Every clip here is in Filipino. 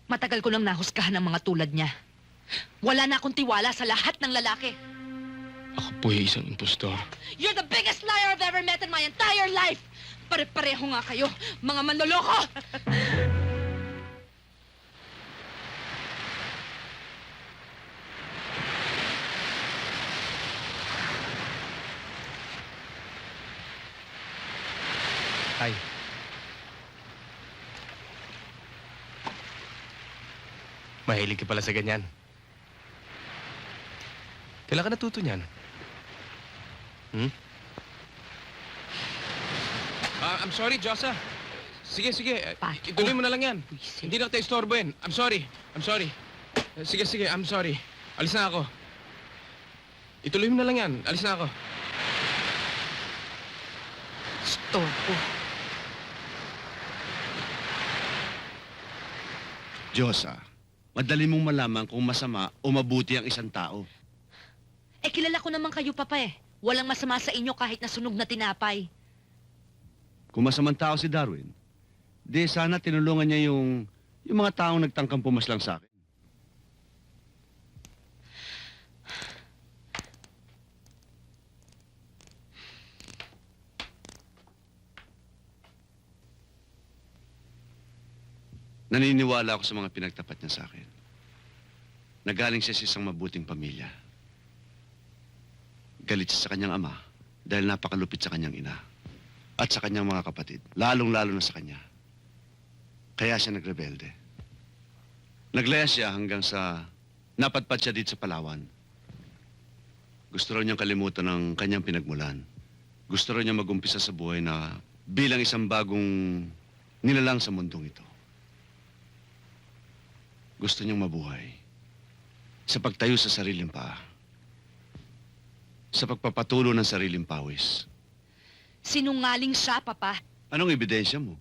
Matagal ko nang nahusgahan ng mga tulad niya. Wala na akong tiwala sa lahat ng lalaki. Ako po ay isang impostor. You're the biggest liar I've ever met in my entire life! Pare-pareho nga kayo, mga manloloko! Ay. Mahilig ka pala sa ganyan. Kailan ka natuto niyan? I'm sorry, Josa. Sige. Paco. Ituloy mo na lang yan. Buisit. Hindi na kita istorbohin. I'm sorry. Sige, I'm sorry. Alis na ako. Ituloy mo na lang yan. Alis na ako. Storbo. Diyosa, madali mong malaman kung masama o mabuti ang isang tao. Eh, kilala ko naman kayo, Papa eh. Walang masama sa inyo kahit na sunog na tinapay. Kung masamang tao si Darwin, di sana tinulungan niya yung mga taong nagtangkang pumaslang sa akin. Naniniwala ako sa mga pinagtapat niya sa akin. Nagaling siya sa isang mabuting pamilya. Galit siya sa kanyang ama dahil napakalupit sa kanyang ina. At sa kanyang mga kapatid, lalong-lalo na sa kanya. Kaya siya nagrebelde. Naglaya siya hanggang sa napadpad siya dito sa Palawan. Gusto raw niyang kalimutan ng kanyang pinagmulan. Gusto raw niya mag-umpisa sa buhay na bilang isang bagong nilalang sa mundong ito. Gusto niyang mabuhay sa pagtayo sa sariling paa. Sa pagpapatulo ng sariling pawis. Sinungaling siya, Papa. Anong ebidensya mo?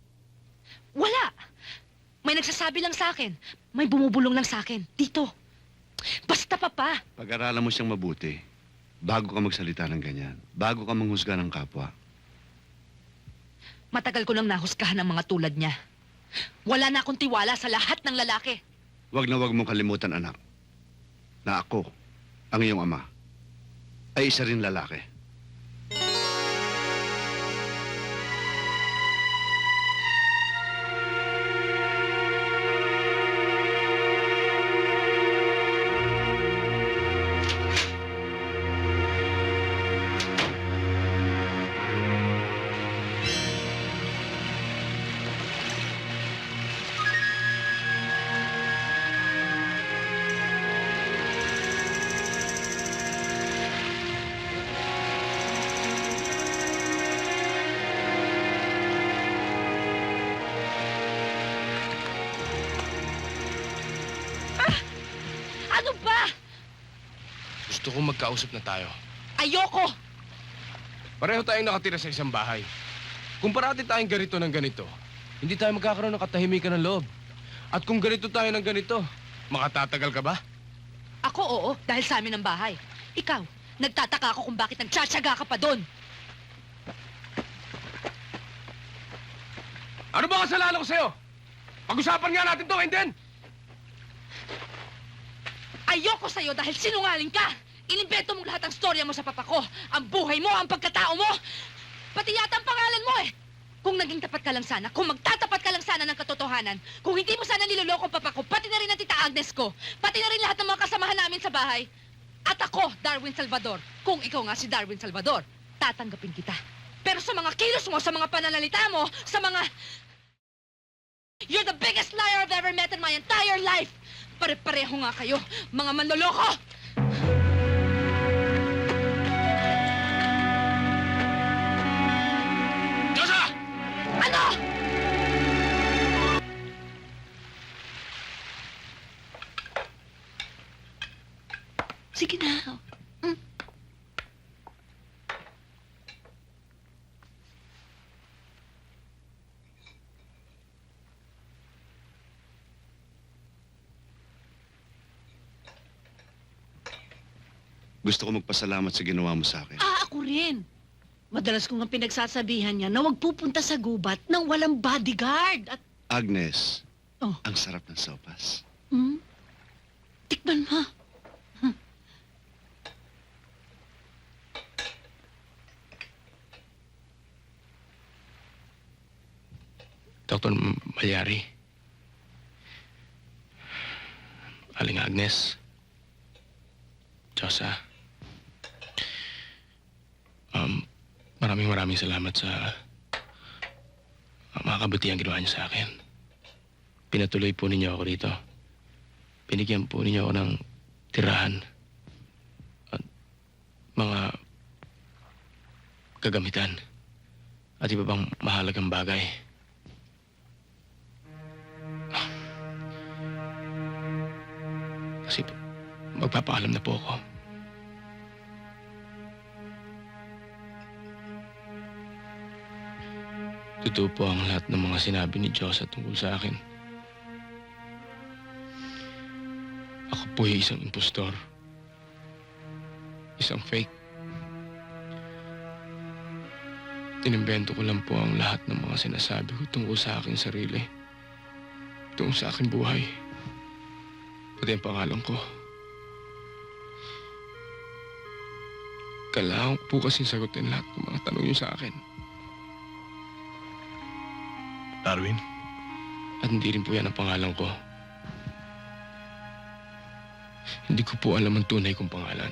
Wala! May nagsasabi lang sa akin. May bumubulong lang sa akin. Dito. Basta, Papa. Pag-aralan mo siyang mabuti bago ka magsalita ng ganyan. Bago ka manghusga ng kapwa. Matagal ko nang nahusgahan ng mga tulad niya. Wala na akong tiwala sa lahat ng lalaki. Huwag na huwag mong kalimutan, anak, na ako, ang iyong ama, ay isa rin lalaki. Ano ba? Gusto kong magkausap na tayo. Ayoko! Pareho tayong nakatira sa isang bahay. Kung parati tayong ganito ng ganito, hindi tayo magkakaroon ng katahimikan ng loob. At kung ganito tayo ng ganito, makatatagal ka ba? Ako, oo, dahil sa amin ang bahay. Ikaw, nagtataka ako kung bakit nagtsatsaga ka pa doon. Ano ba kasalanan ko sa'yo? Pag-usapan nga natin to, and then... Ayoko sa'yo dahil sinungaling ka! Inimbento mong lahat ang storya mo sa papa ko. Ang buhay mo, ang pagkatao mo. Pati yata ang pangalan mo eh. Kung naging tapat ka lang sana, kung magtatapat ka lang sana ng katotohanan, kung hindi mo sana niloloko ang papa ko, pati na rin ang tita Agnes ko, pati na rin lahat ng mga kasamahan namin sa bahay. At ako, Darwin Salvador, kung ikaw nga si Darwin Salvador, tatanggapin kita. Pero sa mga kilos mo, sa mga pananalita mo, sa mga... You're the biggest liar I've ever met in my entire life! Pare-pareho nga kayo, mga manloloko! Josa! Ano? Sige na. Gusto ko magpasalamat sa ginawa mo sa akin. Ako rin. Madalas ko nga pinagsasabihan niya na huwag pupunta sa gubat nang walang bodyguard. At, Agnes, Oh. Ang sarap ng sopas. Hmm? Tikman mo. Dr. Malyari. Aling Agnes. Diyosa. Maraming salamat sa mga kabutihan ginawa niyo sa akin. Pinatuloy po ninyo ako rito. Binigyan po ninyo ako ng tirahan at mga kagamitan at iba pang mahalagang bagay. Kasi magpapaalam na po ako. Totoo po ang lahat ng mga sinabi ni Diyos tungkol sa akin. Ako po ay isang impostor. Isang fake. Inimbento ko lang po ang lahat ng mga sinasabi ko tungkol sa aking sarili. Tungkol sa aking buhay. Pati ang pangalan ko. Kailangan ko po kasing sagutin lahat ng mga tanong niyo sa akin. Darwin? At hindi rin po yan ang pangalan ko. Hindi ko po alam ang tunay kong pangalan.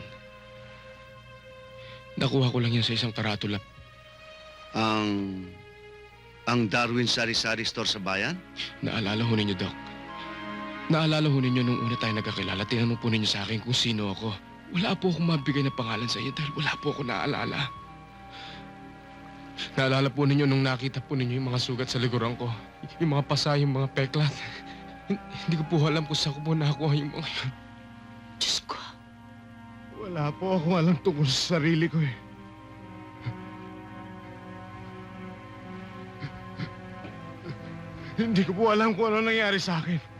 Nakuha ko lang yan sa isang karatula. Ang Darwin Sari-Sari Store sa bayan? Naalala ho ninyo, Doc. Naalala ho ninyo nung una tayo nagkakilala, tinanong po ninyo sa akin kung sino ako. Wala po akong mabigay na pangalan sa inyo dahil wala po ako naalala. Naalala po ninyo nung nakita po ninyo yung mga sugat sa likuran ko. Yung mga pasa, yung mga peklat. Hindi ko po alam kung saan ko po nakakuha yung mga yun. Diyos ko. Wala po akong alam tungkol sa sarili ko eh. Hindi ko po alam kung ano nangyari sa akin.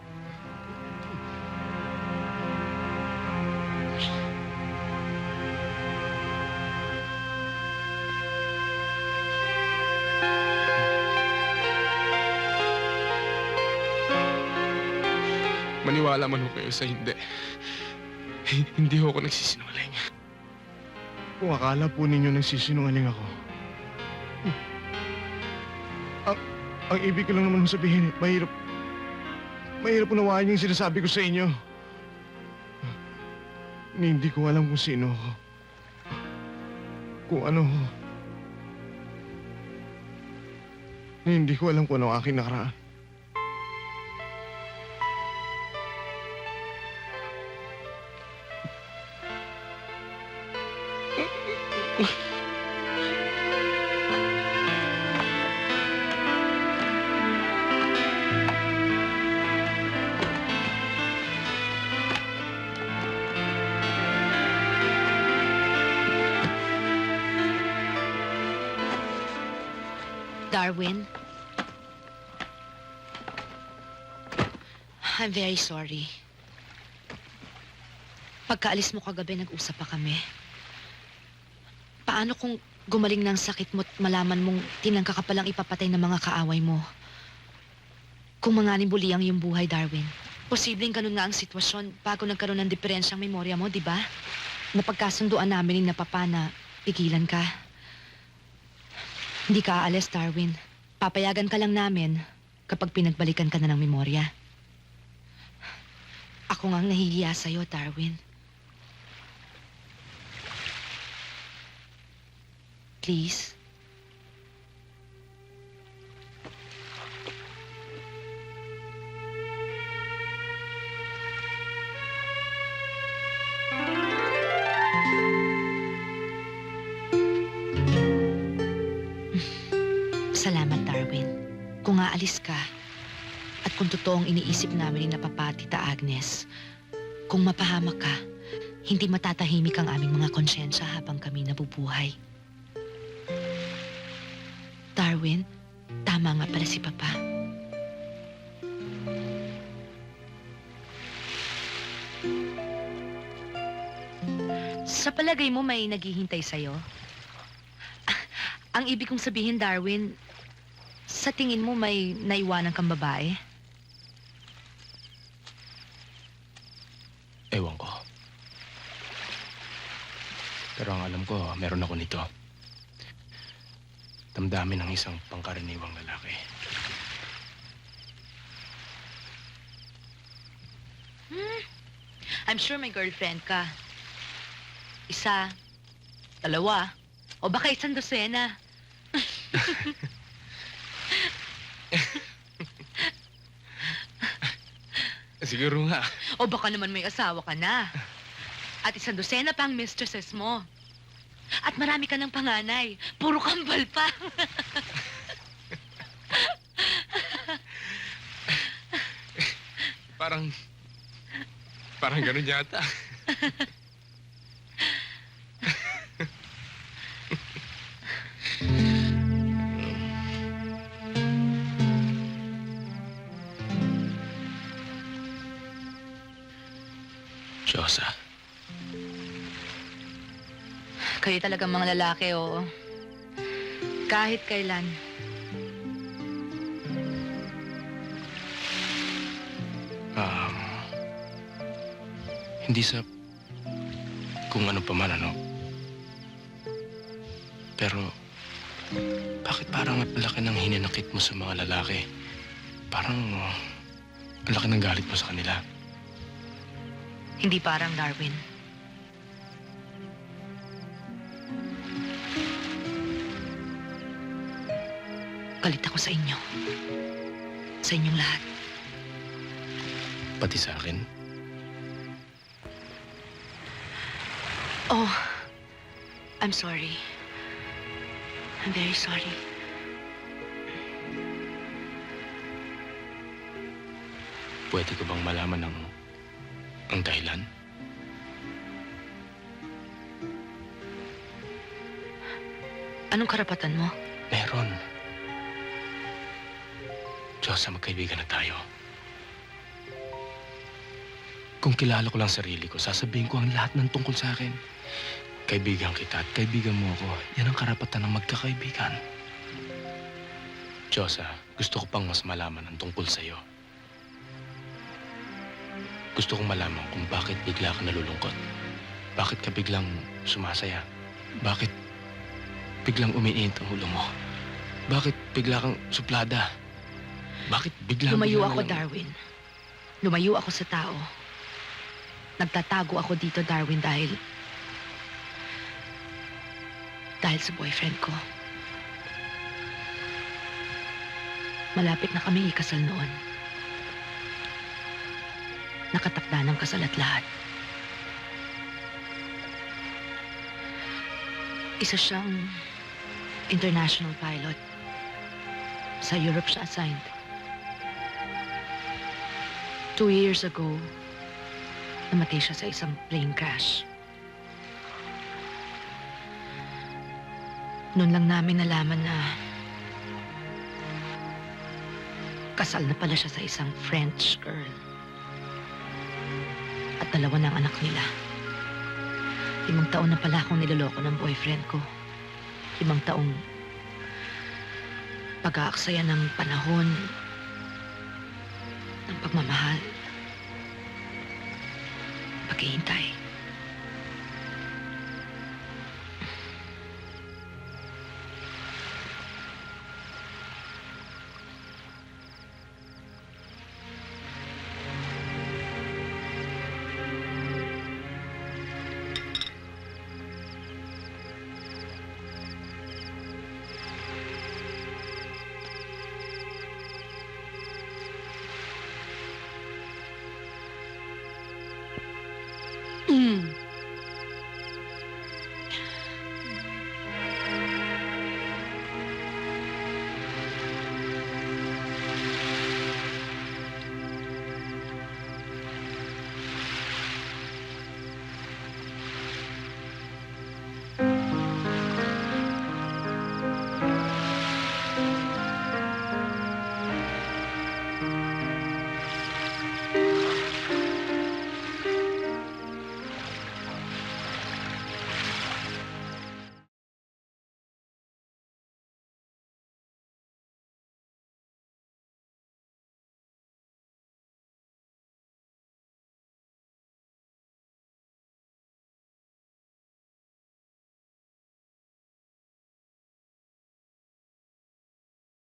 Maniwala man ho kayo sa hindi. Hindi ho ako nagsisinungaling. Kung akala po ninyo nagsisinungaling ako. Ang ibig ko lang naman sabihin, mahirap unawain yung sinasabi ko sa inyo. Hindi ko alam kung sino ako. Kung ano ako. Hindi ko alam kung ano ang aking nakaraan. Darwin, I'm very sorry. Pagkaalis mo kagabi, nag-usap pa kami. Paano kung gumaling ng sakit mo at malaman mong tinangka ka palang ipapatay ng mga kaaway mo? Kung manganing buliang yung buhay, Darwin. Posibleng ganun nga ang sitwasyon bago nagkaroon ng diferensyang memorya mo, di ba? Napagkasunduan namin ni Papa na pigilan ka. Hindi ka aalis, Darwin. Papayagan ka lang namin kapag pinagbalikan ka na ng memorya. Ako nga ang nahihiya sa'yo, Darwin. Please. Salamat, Darwin. Kung aalis ka, at kung totoong iniisip namin ni Papa at Tita Agnes, kung mapahamak ka, hindi matatahimik ang aming mga konsyensya habang kami nabubuhay. Darwin, tama nga pala si Papa. Sa palagay mo may naghihintay sa'yo? Ang ibig kong sabihin, Darwin, sa tingin mo may naiwanan kang babae? Pero ang alam ko, meron ako nito. Damdamin ng isang pangkaraniwang lalaki. I'm sure may girlfriend ka. Isa, dalawa, o baka isang dosena. Siguro nga. O baka naman may asawa ka na. At isang dosena pa ang mistresses mo. At marami ka ng panganay. Puro kambal pa. Parang ganun yata. Diyosa, Kayo talagang mga lalaki, oo. Kahit kailan. hindi sa kung ano pa man, ano. Pero, bakit parang ang laki ng hininakit mo sa mga lalaki? Parang, ang laki ng galit mo sa kanila. Hindi parang Darwin. Galit ako sa inyo. Sa inyong lahat. Pati sa akin. Oh, I'm sorry. I'm very sorry. Pwede ko bang malaman ang dahilan? Anong karapatan mo? Meron. Diyosa, magkaibigan na tayo. Kung kilala ko lang sarili ko, sasabihin ko ang lahat ng tungkol sa akin. Kaibigan kita at kaibigan mo ako. Yan ang karapatan ng magkakaibigan. Diyosa, gusto ko pang mas malaman ang tungkol sa'yo. Gusto kong malaman kung bakit bigla ka nalulungkot. Bakit ka biglang sumasaya? Bakit biglang umiinit ang ulo mo? Bakit bigla kang suplada? Bakit bigla Lumayo bigla ako, na lang- Darwin. Lumayo ako sa tao. Nagtatago ako dito, Darwin, dahil sa boyfriend ko. Malapit na kami ikasal noon. Nakatakda ng kasal at lahat. Isa siyang international pilot. Sa Europe siya assigned. 2 years ago, namatay siya sa isang plane crash. Noon lang namin nalaman na kasal na pala siya sa isang French girl. At 2 ng anak nila. 5 taon na pala akong niloloko ng boyfriend ko. 5 taong pag-aaksaya ng panahon, ng pagmamahal, paghihintay.